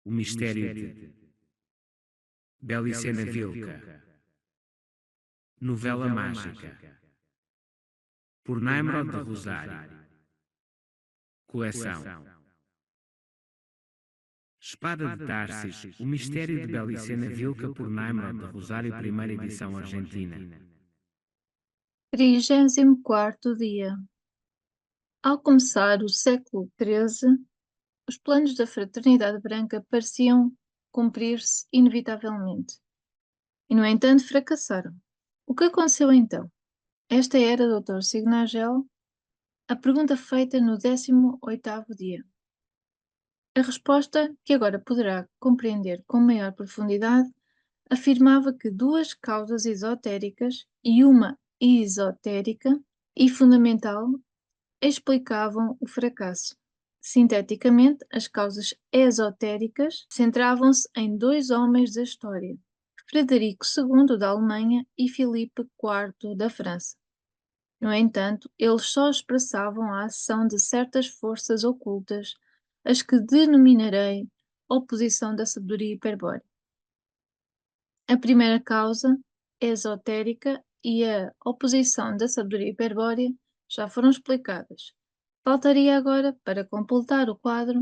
O mistério de Belicena Vilca. Novela mágica. Por Naimrod de Rosário. Coleção. Espada de Tarsis. O mistério de Belicena Vilca por Naimrod de Rosário, primeira edição argentina. 34º dia. Ao começar o século XIII, os planos da Fraternidade Branca pareciam cumprir-se inevitavelmente. E, no entanto, fracassaram. O que aconteceu então? Esta era, Dr. Signagel, a pergunta feita no 18º dia. A resposta, que agora poderá compreender com maior profundidade, afirmava que duas causas esotéricas e uma esotérica e fundamental explicavam o fracasso. Sinteticamente, as causas esotéricas centravam-se em dois homens da história, Frederico II da Alemanha e Filipe IV da França. No entanto, eles só expressavam a ação de certas forças ocultas, as que denominarei oposição da sabedoria hiperbórea. A primeira causa, esotérica, e a oposição da sabedoria hiperbórea já foram explicadas. Faltaria agora, para completar o quadro,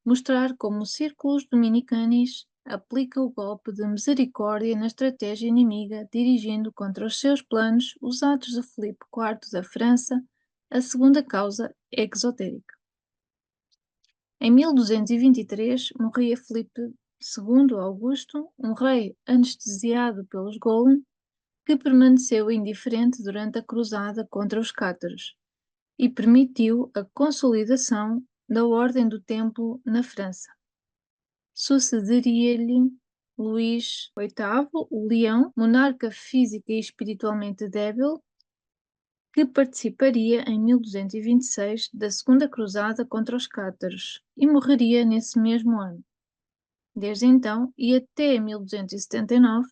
mostrar como o Círculos Dominicanis aplica o golpe de misericórdia na estratégia inimiga, dirigindo contra os seus planos os atos de Filipe IV da França, a segunda causa exotérica. Em 1223, morria Filipe II Augusto, um rei anestesiado pelos Golan, que permaneceu indiferente durante a cruzada contra os cátaros e permitiu a consolidação da Ordem do Templo na França. Sucederia-lhe Luís VIII, o Leão, monarca física e espiritualmente débil, que participaria em 1226 da Segunda Cruzada contra os cátaros e morreria nesse mesmo ano. Desde então e até 1279,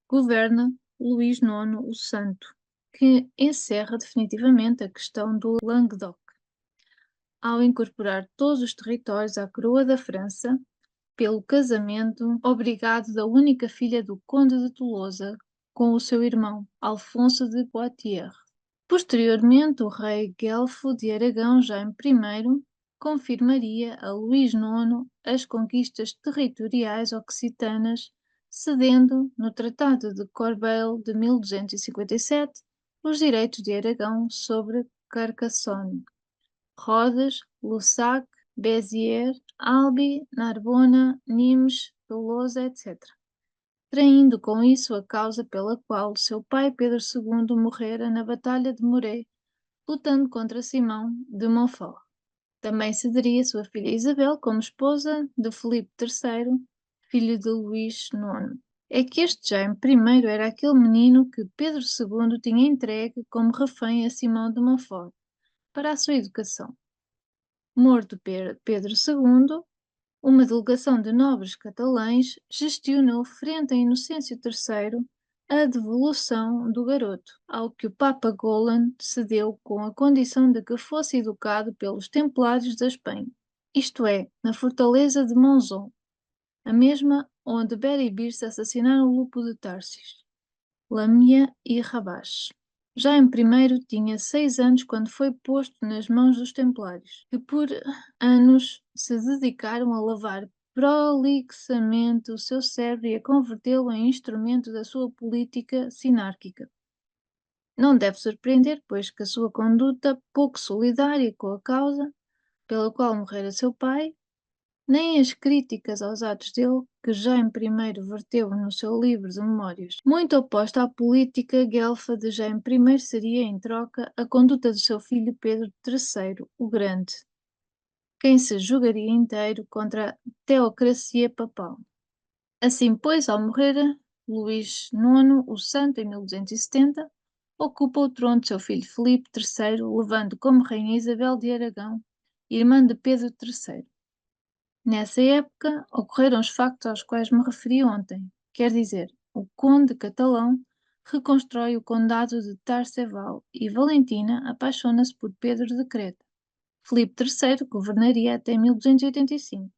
governa Luís IX o Santo, que encerra definitivamente a questão do Languedoc, ao incorporar todos os territórios à coroa da França, pelo casamento obrigado da única filha do conde de Tolosa com o seu irmão, Alfonso de Poitiers. Posteriormente, o rei Guelfo de Aragão, Jaime I, confirmaria a Luís IX as conquistas territoriais occitanas, cedendo, no Tratado de Corbeil de 1257, os direitos de Aragão sobre Carcassonne, Rodes, Lussac, Béziers, Albi, Narbona, Nimes, Tolosa, etc., traindo com isso a causa pela qual seu pai Pedro II morrera na Batalha de Moret, lutando contra Simão de Montfort. Também cederia sua filha Isabel como esposa de Filipe III, filho de Luís IX. É que este Jaime I era aquele menino que Pedro II tinha entregue como refém a Simão de Montfort para a sua educação. Morto Pedro II, uma delegação de nobres catalães gestionou frente a Inocêncio III a devolução do garoto, ao que o Papa Golan cedeu com a condição de que fosse educado pelos Templários da Espanha, isto é, na fortaleza de Monzón, a mesma onde Beribirse assassinaram o Lupo de Tarsis, Lamia e Rabás. Jaime I tinha 6 anos quando foi posto nas mãos dos Templários, que por anos se dedicaram a lavar prolixamente o seu cérebro e a convertê-lo em instrumento da sua política sinárquica. Não deve surpreender, pois, que a sua conduta pouco solidária com a causa pela qual morrera seu pai, nem as críticas aos atos dele, que Jaime I verteu no seu livro de memórias, muito oposta à política guelfa de Jaime I, seria, em troca, a conduta do seu filho Pedro III, o Grande, quem se julgaria inteiro contra a teocracia papal. Assim, pois, ao morrer Luís IX, o Santo, em 1270, ocupa o trono de seu filho Filipe III, levando como rainha Isabel de Aragão, irmã de Pedro III. Nessa época ocorreram os factos aos quais me referi ontem, quer dizer, o conde catalão reconstrói o condado de Tarceval e Valentina apaixona-se por Pedro de Creta. Filipe III governaria até 1285.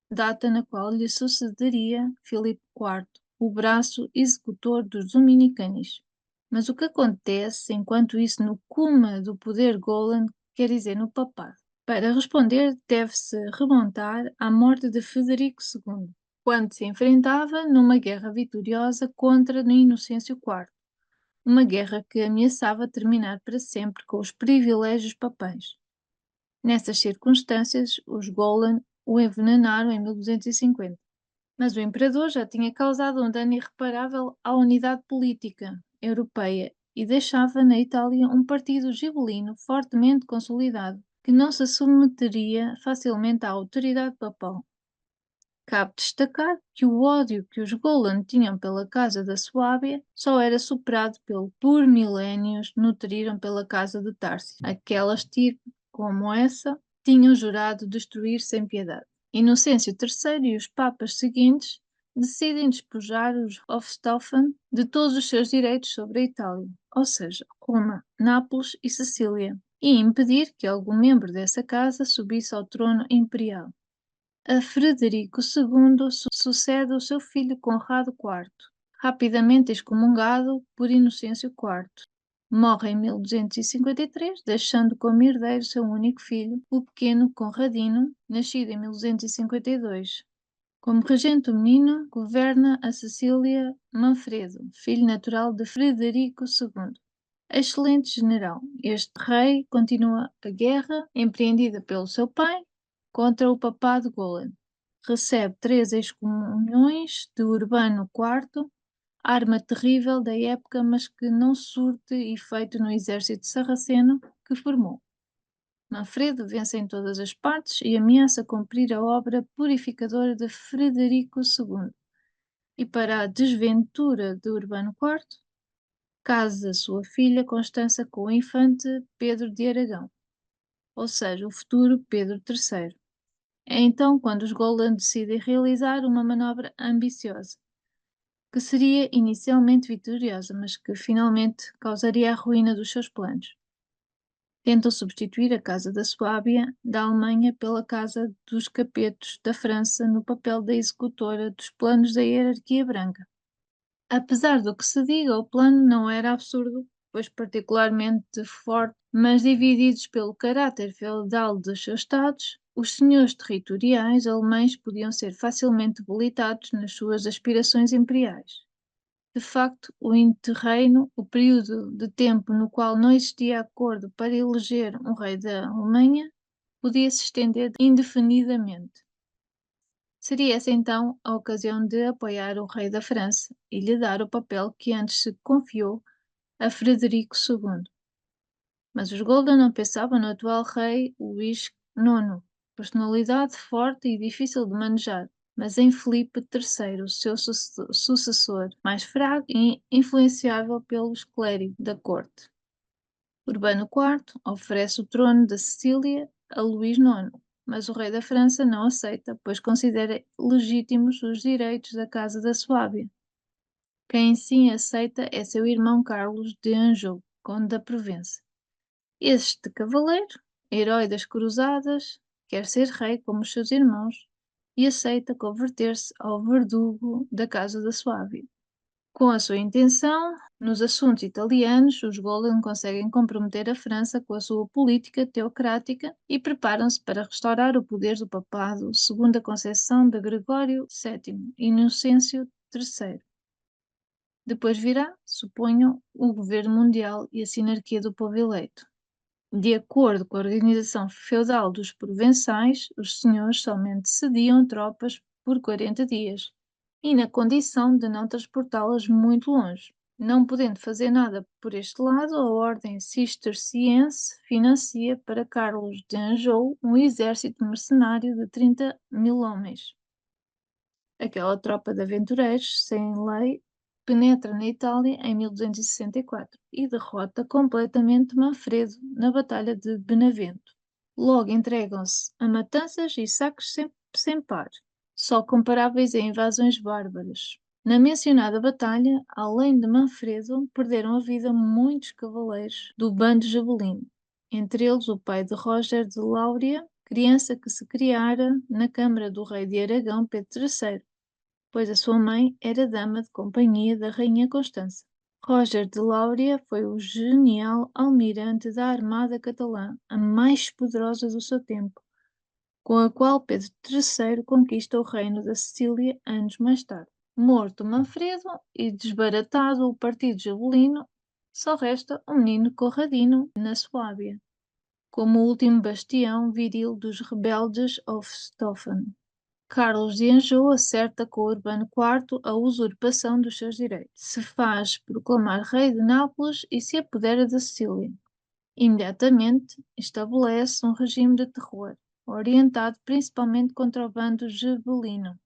data na qual lhe sucederia Filipe IV, o braço executor dos dominicanos. Mas o que acontece enquanto isso no cume do poder Golan, quer dizer no papado? Para responder, deve-se remontar à morte de Frederico II, quando se enfrentava numa guerra vitoriosa contra Inocêncio IV, uma guerra que ameaçava terminar para sempre com os privilégios papais. Nessas circunstâncias, os Golan o envenenaram em 1250. Mas o imperador já tinha causado um dano irreparável à unidade política europeia e deixava na Itália um partido gibelino fortemente consolidado, que não se submeteria facilmente à autoridade papal. Cabe destacar que o ódio que os Golan tinham pela Casa da Suábia só era superado pelo por milénios nutriram pela Casa de Tarsi. Aquela estirpe, como essa, tinham jurado destruir sem piedade. Inocêncio III e os papas seguintes decidem despojar os Hohenstaufen de todos os seus direitos sobre a Itália, ou seja, Roma, Nápoles e Sicília, e impedir que algum membro dessa casa subisse ao trono imperial. A Frederico II sucede o seu filho Conrado IV, rapidamente excomungado por Inocêncio IV. Morre em 1253, deixando como herdeiro seu único filho, o pequeno Conradino, nascido em 1252. Como regente do menino, governa a Sicília Manfredo, filho natural de Frederico II. Excelente general, este rei continua a guerra empreendida pelo seu pai contra o papado Golan. Recebe 3 excomunhões de Urbano IV, arma terrível da época, mas que não surte efeito no exército sarraceno que formou. Manfredo vence em todas as partes e ameaça cumprir a obra purificadora de Frederico II. E para a desventura de Urbano IV, casa sua filha Constança com o infante Pedro de Aragão, ou seja, o futuro Pedro III. É então quando os Golan decidem realizar uma manobra ambiciosa, que seria inicialmente vitoriosa, mas que finalmente causaria a ruína dos seus planos. Tentam substituir a Casa da Suábia da Alemanha pela Casa dos Capetos da França no papel da executora dos planos da hierarquia branca. Apesar do que se diga, o plano não era absurdo, pois particularmente forte, mas divididos pelo caráter feudal dos seus estados, os senhores territoriais alemães podiam ser facilmente debilitados nas suas aspirações imperiais. De facto, o interreino, o período de tempo no qual não existia acordo para eleger um rei da Alemanha, podia se estender indefinidamente. Seria essa então a ocasião de apoiar o rei da França e lhe dar o papel que antes se confiou a Frederico II. Mas os Golden não pensavam no atual rei Luís IX, personalidade forte e difícil de manejar, mas em Filipe III, o seu sucessor, mais fraco e influenciável pelos clérigos da corte. Urbano IV oferece o trono da Sicília a Luís IX, mas o rei da França não aceita, pois considera legítimos os direitos da Casa da Suábia. Quem sim aceita é seu irmão Carlos de Anjou, conde da Provença. Este cavaleiro, herói das cruzadas, quer ser rei como os seus irmãos e aceita converter-se ao verdugo da Casa da Suábia. Com a sua intenção, nos assuntos italianos, os Golden conseguem comprometer a França com a sua política teocrática e preparam-se para restaurar o poder do papado, segundo a concepção de Gregório VII, Inocêncio III. Depois virá, suponham, o governo mundial e a sinarquia do povo eleito. De acordo com a organização feudal dos provençais, os senhores somente cediam tropas por 40 dias, e na condição de não transportá-las muito longe. Não podendo fazer nada por este lado, a ordem cisterciense financia para Carlos de Anjou um exército mercenário de 30.000 homens. Aquela tropa de aventureiros sem lei penetra na Itália em 1264 e derrota completamente Manfredo na Batalha de Benevento. Logo entregam-se a matanças e saques sem par, só comparáveis a invasões bárbaras. Na mencionada batalha, além de Manfredo, perderam a vida muitos cavaleiros do bando jabelino, entre eles o pai de Roger de Lauria, criança que se criara na câmara do rei de Aragão, Pedro III, pois a sua mãe era dama de companhia da rainha Constança. Roger de Lauria foi o genial almirante da armada catalã, a mais poderosa do seu tempo, com a qual Pedro III conquista o reino da Sicília anos mais tarde. Morto Manfredo e desbaratado o partido jabulino, só resta o menino Conradino na Suábia, como o último bastião viril dos rebeldes Hohenstaufen. Carlos de Anjou acerta com Urbano IV a usurpação dos seus direitos. Se faz proclamar rei de Nápoles e se apodera da Sicília. Imediatamente estabelece um regime de terror, orientado principalmente contra o bando gibelino.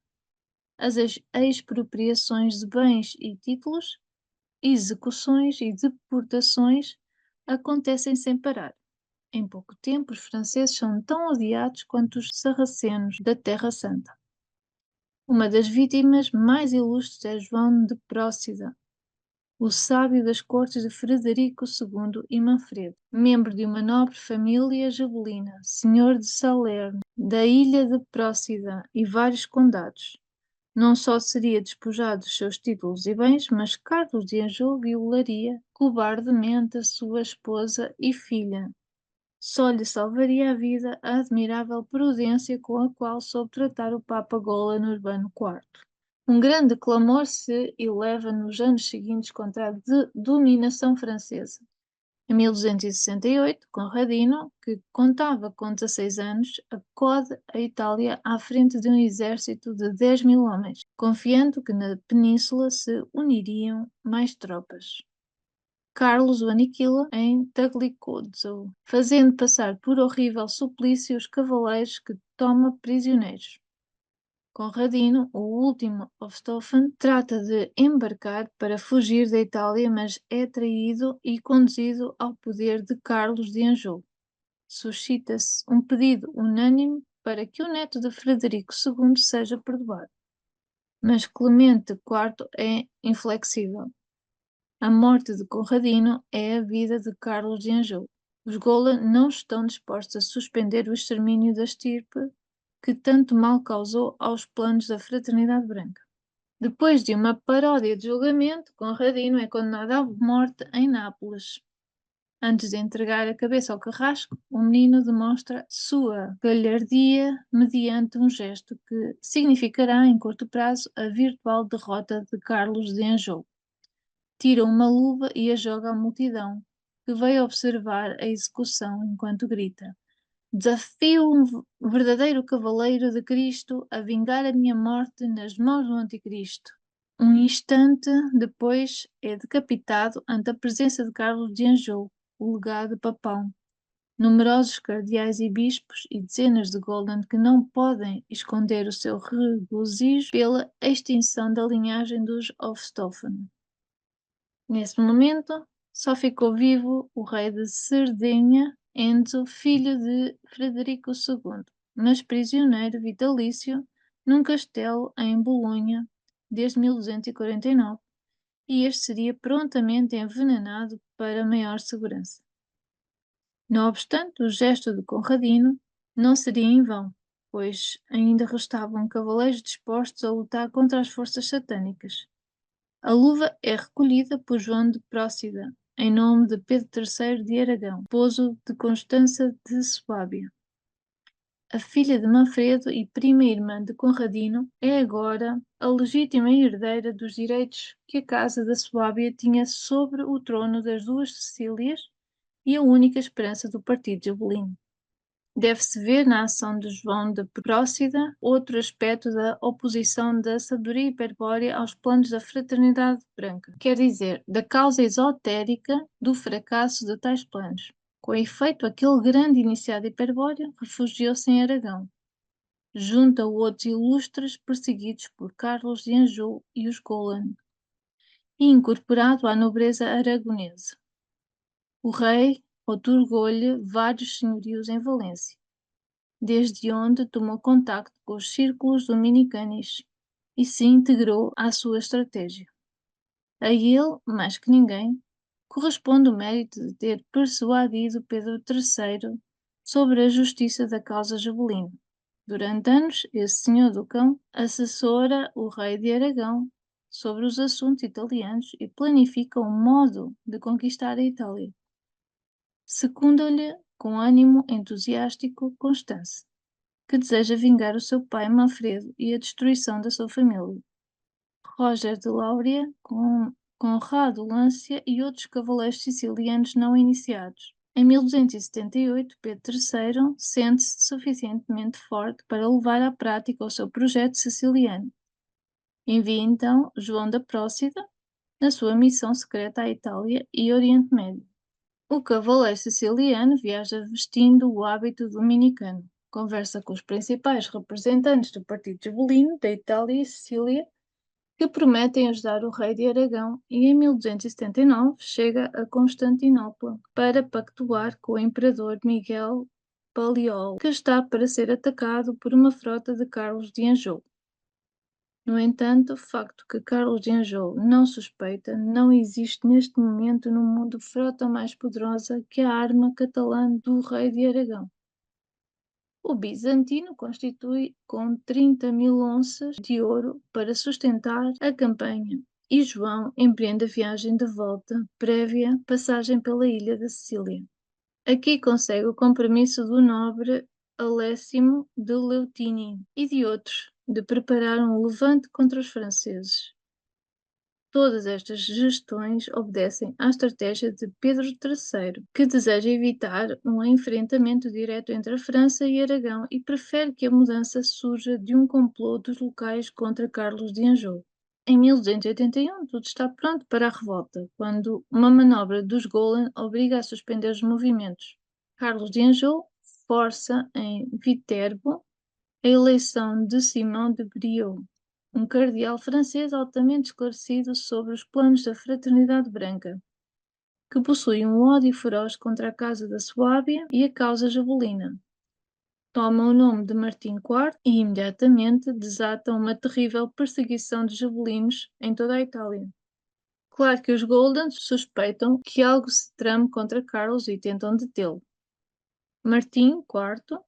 As expropriações de bens e títulos, execuções e deportações acontecem sem parar. Em pouco tempo, os franceses são tão odiados quanto os sarracenos da Terra Santa. Uma das vítimas mais ilustres é João de Procida, o sábio das cortes de Frederico II e Manfredo, membro de uma nobre família jabulina, senhor de Salerno, da ilha de Procida e vários condados. Não só seria despojado dos seus títulos e bens, mas Carlos de Anjou violaria cobardemente a sua esposa e filha. Só lhe salvaria a vida a admirável prudência com a qual soube tratar o Papa Golan Urbano IV. Um grande clamor se eleva nos anos seguintes contra a dominação francesa. Em 1268, Conradino, que contava com 16 anos, acode a Itália à frente de um exército de 10.000 homens, confiando que na península se uniriam mais tropas. Carlos o aniquila em Tagliacozzo, fazendo passar por horrível suplício os cavaleiros que toma prisioneiros. Conradino, o último Hohenstaufen, trata de embarcar para fugir da Itália, mas é traído e conduzido ao poder de Carlos de Anjou. Suscita-se um pedido unânime para que o neto de Frederico II seja perdoado. Mas Clemente IV é inflexível. A morte de Conradino é a vida de Carlos de Anjou. Os Gola não estão dispostos a suspender o extermínio da estirpe que tanto mal causou aos planos da Fraternidade Branca. Depois de uma paródia de julgamento, Conradino é condenado à morte em Nápoles. Antes de entregar a cabeça ao carrasco, o menino demonstra sua galhardia mediante um gesto que significará, em curto prazo, a virtual derrota de Carlos de Anjou. Tira uma luva e a joga à multidão, que veio observar a execução enquanto grita: Desafio um verdadeiro cavaleiro de Cristo a vingar a minha morte nas mãos do Anticristo. Um instante depois é decapitado ante a presença de Carlos de Anjou, o legado papal. Numerosos cardeais e bispos e dezenas de Golden que não podem esconder o seu regozijo pela extinção da linhagem dos Hohenstaufen. Nesse momento, só ficou vivo o rei de Sardenha, Enzo, filho de Frederico II, mas prisioneiro vitalício num castelo em Bolonha desde 1249, e este seria prontamente envenenado para maior segurança. Não obstante, o gesto de Conradino não seria em vão, pois ainda restavam cavaleiros dispostos a lutar contra as forças satânicas. A luva é recolhida por João de Procida, em nome de Pedro III de Aragão, esposo de Constança de Suábia. A filha de Manfredo e prima irmã de Conradino é agora a legítima herdeira dos direitos que a Casa da Suábia tinha sobre o trono das duas Sicílias e a única esperança do partido jabulino. Deve-se ver na ação de João de Procida outro aspecto da oposição da sabedoria hiperbórea aos planos da Fraternidade Branca, quer dizer, da causa esotérica do fracasso de tais planos. Com efeito, aquele grande iniciado hiperbóreo refugiou-se em Aragão, junto a outros ilustres perseguidos por Carlos de Anjou e os Golan, e incorporado à nobreza aragonesa. O rei outorgou-lhe vários senhorios em Valência, desde onde tomou contacto com os círculos dominicanos e se integrou à sua estratégia. A ele, mais que ninguém, corresponde o mérito de ter persuadido Pedro III sobre a justiça da causa jabulina. Durante anos, esse senhor do cão assessora o rei de Aragão sobre os assuntos italianos e planifica um modo de conquistar a Itália. Secunda-lhe com ânimo entusiástico Constance, que deseja vingar o seu pai Manfredo e a destruição da sua família. Roger de Lauria, com Conrado Lancia e outros cavaleiros sicilianos não iniciados. Em 1278, Pedro III sente-se suficientemente forte para levar à prática o seu projeto siciliano. Envia então João da Prócida na sua missão secreta à Itália e Oriente Médio. O cavaleiro siciliano viaja vestindo o hábito dominicano, conversa com os principais representantes do Partido Gibelino da Itália e Sicília, que prometem ajudar o rei de Aragão, e em 1279 chega a Constantinopla para pactuar com o imperador Miguel Paleolo, que está para ser atacado por uma frota de Carlos de Anjou. No entanto, o facto que Carlos de Anjou não suspeita, não existe neste momento no mundo frota mais poderosa que a arma catalã do rei de Aragão. O bizantino constitui com 30.000 onças de ouro para sustentar a campanha, e João empreende a viagem de volta, prévia passagem pela ilha da Sicília. Aqui consegue o compromisso do nobre Alessimo de Leutini e de outros de preparar um levante contra os franceses. Todas estas gestões obedecem à estratégia de Pedro III, que deseja evitar um enfrentamento direto entre a França e Aragão e prefere que a mudança surja de um complô dos locais contra Carlos de Anjou. Em 1281, tudo está pronto para a revolta, quando uma manobra dos Golan obriga a suspender os movimentos. Carlos de Anjou força em Viterbo a eleição de Simão de Briot, um cardeal francês altamente esclarecido sobre os planos da Fraternidade Branca, que possui um ódio feroz contra a Casa da Suábia e a causa jabulina. Toma o nome de Martim IV e imediatamente desata uma terrível perseguição de jabulinos em toda a Itália. Claro que os Goldens suspeitam que algo se trame contra Carlos e tentam detê-lo. Martim IV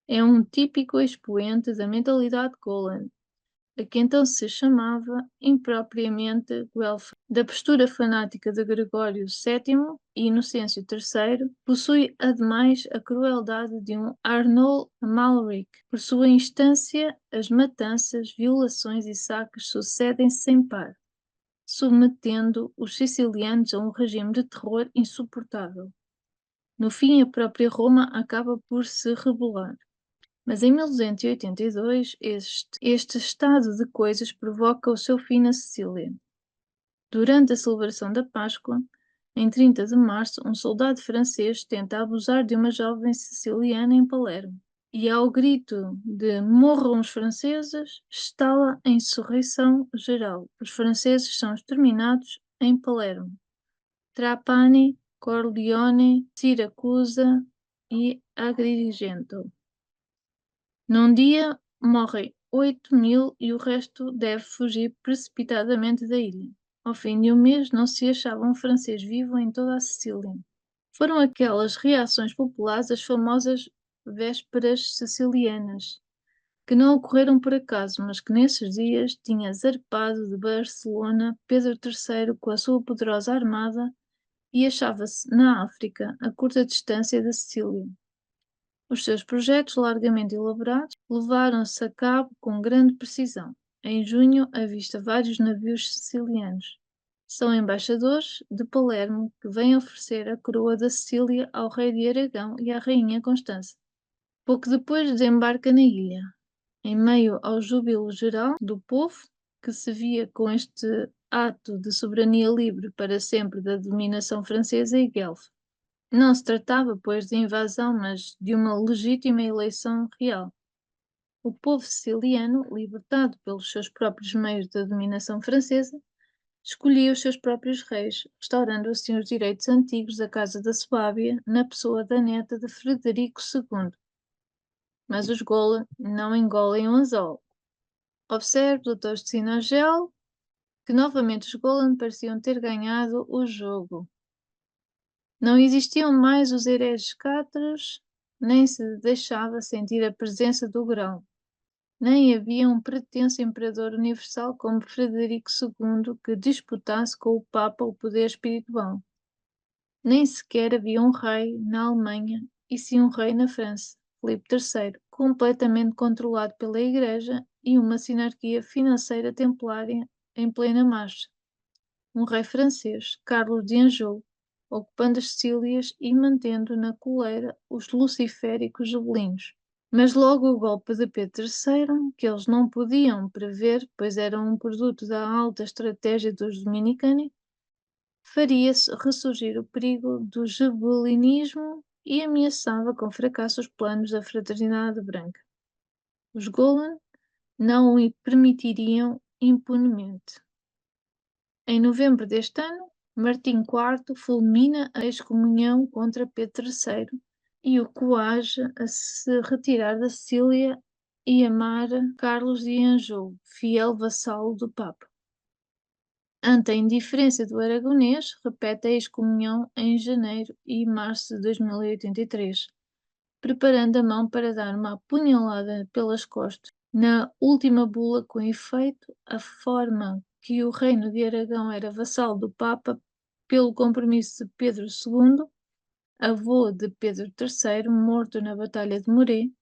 é um típico expoente da mentalidade Golden, a que então se chamava impropriamente Guelph. Da postura fanática de Gregório VII e Inocêncio III, possui ademais a crueldade de um Arnold Amalric. Por sua instância, as matanças, violações e saques sucedem-se sem par, submetendo os sicilianos a um regime de terror insuportável. No fim, a própria Roma acaba por se rebelar. Mas em 1282, este estado de coisas provoca o seu fim na Sicília. Durante a celebração da Páscoa, em 30 de março, um soldado francês tenta abusar de uma jovem siciliana em Palermo. E ao grito de "Morram os franceses", estala a insurreição geral. Os franceses são exterminados em Palermo, Trapani, Corleone, Siracusa e Agrigento. Num dia, morrem 8.000 e o resto deve fugir precipitadamente da ilha. Ao fim de um mês, não se achava um francês vivo em toda a Sicília. Foram aquelas reações populares as famosas Vésperas Sicilianas, que não ocorreram por acaso, mas que nesses dias tinha zarpado de Barcelona Pedro III com a sua poderosa armada e achava-se na África, a curta distância da Sicília. Os seus projetos, largamente elaborados, levaram-se a cabo com grande precisão. Em junho, avista vários navios sicilianos. São embaixadores de Palermo que vêm oferecer a coroa da Sicília ao rei de Aragão e à rainha Constança. Pouco depois desembarca na ilha, em meio ao júbilo geral do povo, que se via com este ato de soberania livre para sempre da dominação francesa e guelfa. Não se tratava, pois, de invasão, mas de uma legítima eleição real. O povo siciliano, libertado pelos seus próprios meios da dominação francesa, escolhia os seus próprios reis, restaurando assim os direitos antigos da Casa da Suábia na pessoa da neta de Frederico II. Mas os Gola não engolem o anzol. Observe, doutores de Sinagel, que novamente os Golan pareciam ter ganhado o jogo. Não existiam mais os hereges cátaros nem se deixava sentir a presença do grão, nem havia um pretenso imperador universal como Frederico II que disputasse com o Papa o poder espiritual. Nem sequer havia um rei na Alemanha e sim um rei na França, Filipe III, completamente controlado pela Igreja e uma sinarquia financeira templária em plena marcha. Um rei francês, Carlos de Anjou, ocupando as Sicílias e mantendo na coleira os luciféricos gibelinos. Mas logo o golpe de Pedro III, que eles não podiam prever, pois era um produto da alta estratégia dos dominicanos, faria-se ressurgir o perigo do gibelinismo e ameaçava com fracasso os planos da Fraternidade Branca. Os Golan não o permitiriam impunemente. Em novembro deste ano, Martim IV fulmina a excomunhão contra Pedro III e o coage a se retirar da Sicília e amar Carlos de Anjou, fiel vassalo do Papa. Ante a indiferença do aragonês, repete a excomunhão em janeiro e março de 2083, preparando a mão para dar uma apunhalada pelas costas. Na última bula com efeito, a forma que o reino de Aragão era vassalo do Papa pelo compromisso de Pedro II, avô de Pedro III, morto na Batalha de Moret,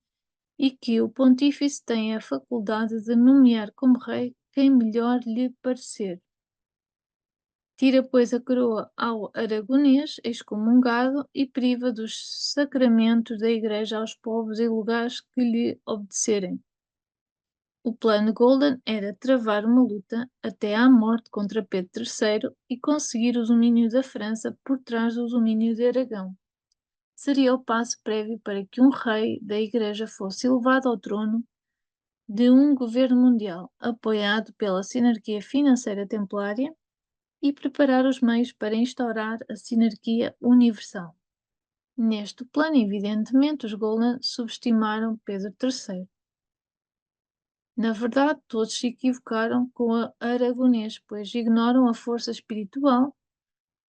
e que o pontífice tem a faculdade de nomear como rei quem melhor lhe parecer. Tira, pois, a coroa ao aragonês, excomungado, e priva dos sacramentos da Igreja aos povos e lugares que lhe obedecerem. O plano Golden era travar uma luta até à morte contra Pedro III e conseguir o domínio da França por trás do domínio de Aragão. Seria o passo prévio para que um rei da Igreja fosse elevado ao trono de um governo mundial, apoiado pela sinarquia financeira templária, e preparar os meios para instaurar a sinarquia universal. Neste plano, evidentemente, os Golden subestimaram Pedro III. Na verdade, todos se equivocaram com o aragonês, pois ignoram a força espiritual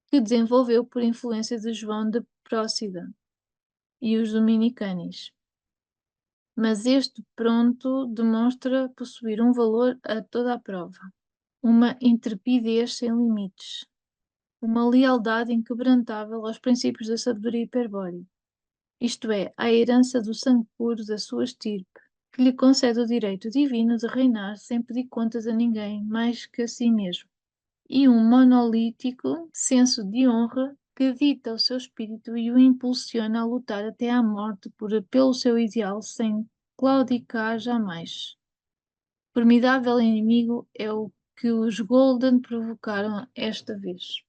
que desenvolveu por influência de João de Procida e os dominicanos. Mas este pronto demonstra possuir um valor a toda a prova, uma intrepidez sem limites, uma lealdade inquebrantável aos princípios da sabedoria hiperbórea, isto é, à herança do sangue puro da sua estirpe, que lhe concede o direito divino de reinar sem pedir contas a ninguém mais que a si mesmo, e um monolítico senso de honra que dita o seu espírito e o impulsiona a lutar até à morte pelo seu ideal sem claudicar jamais. Formidável inimigo é o que os Golden provocaram esta vez.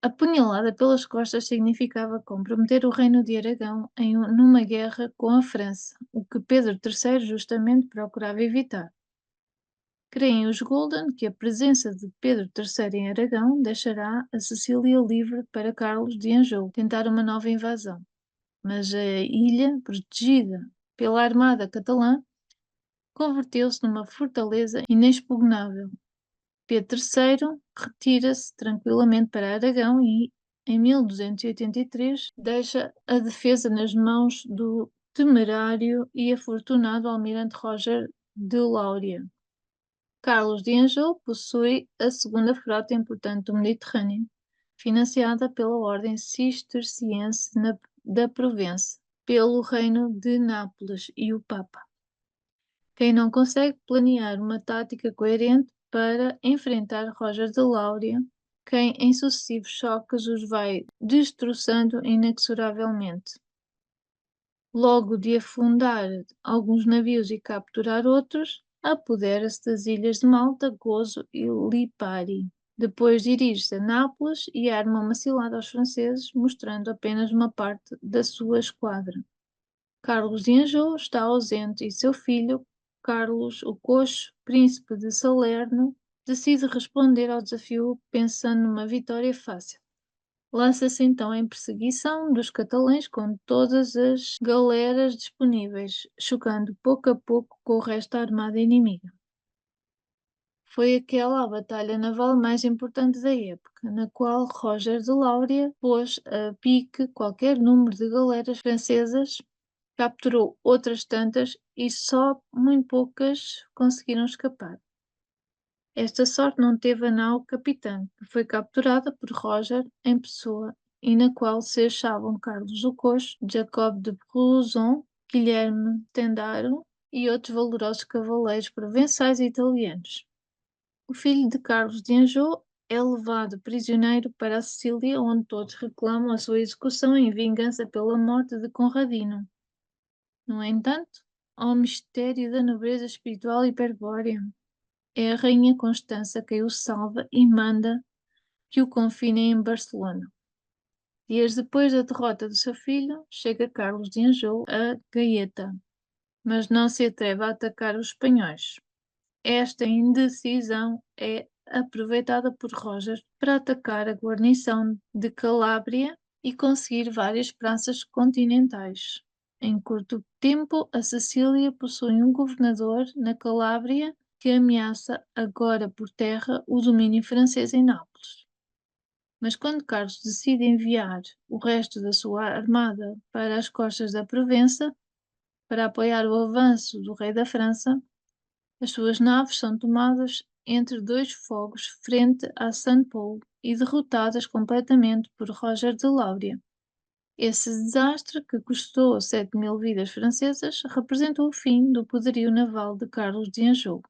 A punhalada pelas costas significava comprometer o reino de Aragão numa guerra com a França, o que Pedro III justamente procurava evitar. Creem os Golden que a presença de Pedro III em Aragão deixará a Sicília livre para Carlos de Anjou tentar uma nova invasão, mas a ilha, protegida pela armada catalã, converteu-se numa fortaleza inexpugnável. Pedro III retira-se tranquilamente para Aragão e, em 1283, deixa a defesa nas mãos do temerário e afortunado almirante Roger de Lauria. Carlos de Anjou possui a segunda frota importante do Mediterrâneo, financiada pela Ordem Cisterciense da Provença, pelo Reino de Nápoles e o Papa. Quem não consegue planear uma tática coerente para enfrentar Roger de Lauria, quem em sucessivos choques os vai destroçando inexoravelmente. Logo de afundar alguns navios e capturar outros, apodera-se das ilhas de Malta, Gozo e Lipari. Depois dirige-se a Nápoles e arma uma cilada aos franceses, mostrando apenas uma parte da sua esquadra. Carlos de Anjou está ausente e seu filho, Carlos o Coxo, príncipe de Salerno, decide responder ao desafio pensando numa vitória fácil. Lança-se então em perseguição dos catalães com todas as galeras disponíveis, chocando pouco a pouco com o resto da armada inimiga. Foi aquela a batalha naval mais importante da época, na qual Roger de Lauria pôs a pique qualquer número de galeras francesas capturou outras tantas e só muito poucas conseguiram escapar. Esta sorte não teve a nau capitã, que foi capturada por Roger em pessoa e na qual se achavam Carlos o Coxo, Jacob de Bruzon, Guilherme Tendaro e outros valorosos cavaleiros provençais e italianos. O filho de Carlos de Anjou é levado prisioneiro para a Sicília, onde todos reclamam a sua execução em vingança pela morte de Conradino. No entanto, há um mistério da nobreza espiritual hiperbórea. É a rainha Constança quem o salva e manda que o confinem em Barcelona. Dias depois da derrota do seu filho, chega Carlos de Anjou a Gaeta, mas não se atreve a atacar os espanhóis. Esta indecisão é aproveitada por Roger para atacar a guarnição de Calábria e conseguir várias praças continentais. Em curto tempo, a Sicília possui um governador na Calábria que ameaça agora por terra o domínio francês em Nápoles. Mas quando Carlos decide enviar o resto da sua armada para as costas da Provença para apoiar o avanço do rei da França, as suas naves são tomadas entre dois fogos frente a Saint-Paul e derrotadas completamente por Roger de Lauria. Esse desastre, que custou 7.000 vidas francesas, representou o fim do poderio naval de Carlos de Anjou.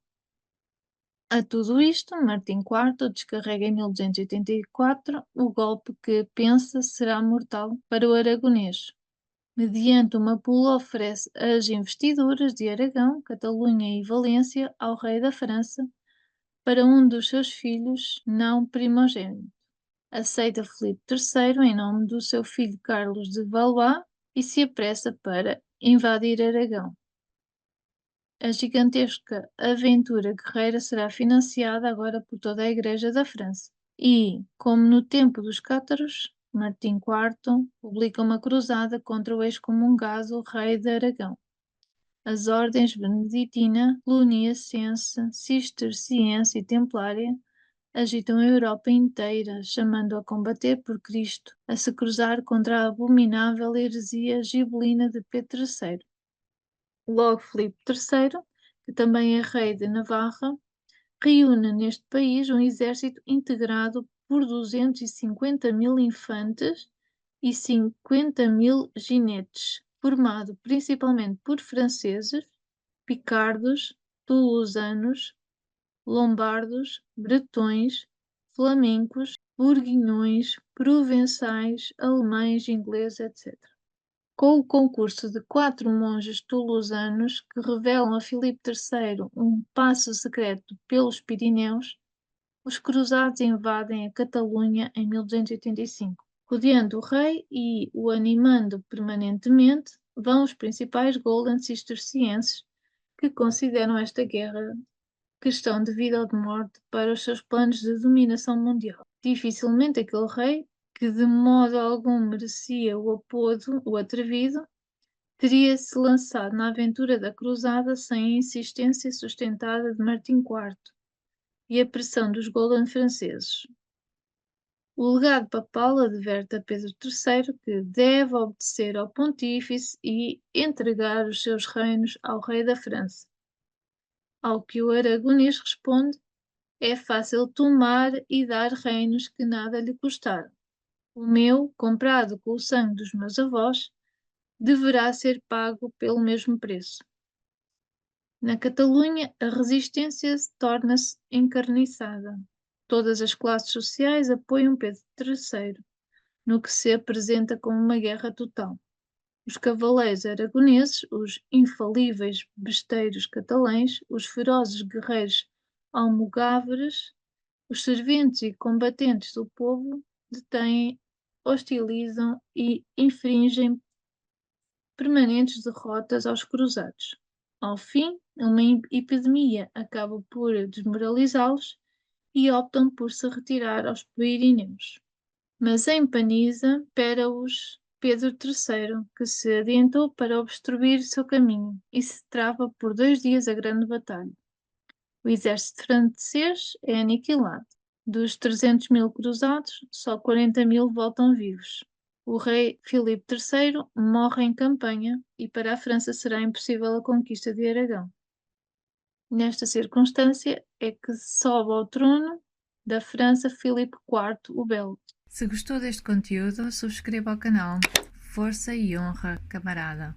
A tudo isto, Martim IV descarrega em 1284 o golpe que pensa será mortal para o aragonês. Mediante uma bula, oferece as investiduras de Aragão, Catalunha e Valência ao rei da França para um dos seus filhos não primogênito. Aceita Filipe III em nome do seu filho Carlos de Valois e se apressa para invadir Aragão. A gigantesca aventura guerreira será financiada agora por toda a Igreja da França. E, como no tempo dos cátaros, Martim IV publica uma cruzada contra o excomungado rei de Aragão. As ordens beneditina, cluniacense, cisterciense e templária agitam a Europa inteira, chamando a combater por Cristo, a se cruzar contra a abominável heresia gibelina de Pedro III. Logo, Filipe III, que também é rei de Navarra, reúne neste país um exército integrado por 250.000 infantes e 50.000 ginetes, formado principalmente por franceses, picardos, toulousanos, lombardos, bretões, flamencos, burguinhões, provençais, alemães, ingleses, etc. Com o concurso de 4 monges toulousanos que revelam a Filipe III um passo secreto pelos Pirineus, os cruzados invadem a Catalunha em 1285. Rodeando o rei e o animando permanentemente, vão os principais Golden Cistercienses, que consideram esta guerra questão de vida ou de morte para os seus planos de dominação mundial. Dificilmente aquele rei, que de modo algum merecia o apodo, o atrevido, teria-se lançado na aventura da cruzada sem a insistência sustentada de Martim IV e a pressão dos Golden franceses. O legado papal adverte a Pedro III que deve obedecer ao pontífice e entregar os seus reinos ao rei da França. Ao que o aragonês responde: é fácil tomar e dar reinos que nada lhe custaram. O meu, comprado com o sangue dos meus avós, deverá ser pago pelo mesmo preço. Na Catalunha, a resistência torna-se encarniçada. Todas as classes sociais apoiam Pedro III, no que se apresenta como uma guerra total. Os cavaleiros aragoneses, os infalíveis besteiros catalães, os ferozes guerreiros almogáveres, os serventes e combatentes do povo detêm, hostilizam e infringem permanentes derrotas aos cruzados. Ao fim, uma epidemia acaba por desmoralizá-los e optam por se retirar aos Pirineus. Mas em Paniza espera-os Pedro III, que se adiantou para obstruir seu caminho, e se trava por 2 dias a grande batalha. O exército francês é aniquilado. Dos 300.000 cruzados, só 40.000 voltam vivos. O rei Filipe III morre em campanha e para a França será impossível a conquista de Aragão. Nesta circunstância é que sobe ao trono da França Filipe IV o Belo. Se gostou deste conteúdo, subscreva o canal. Força e honra, camarada!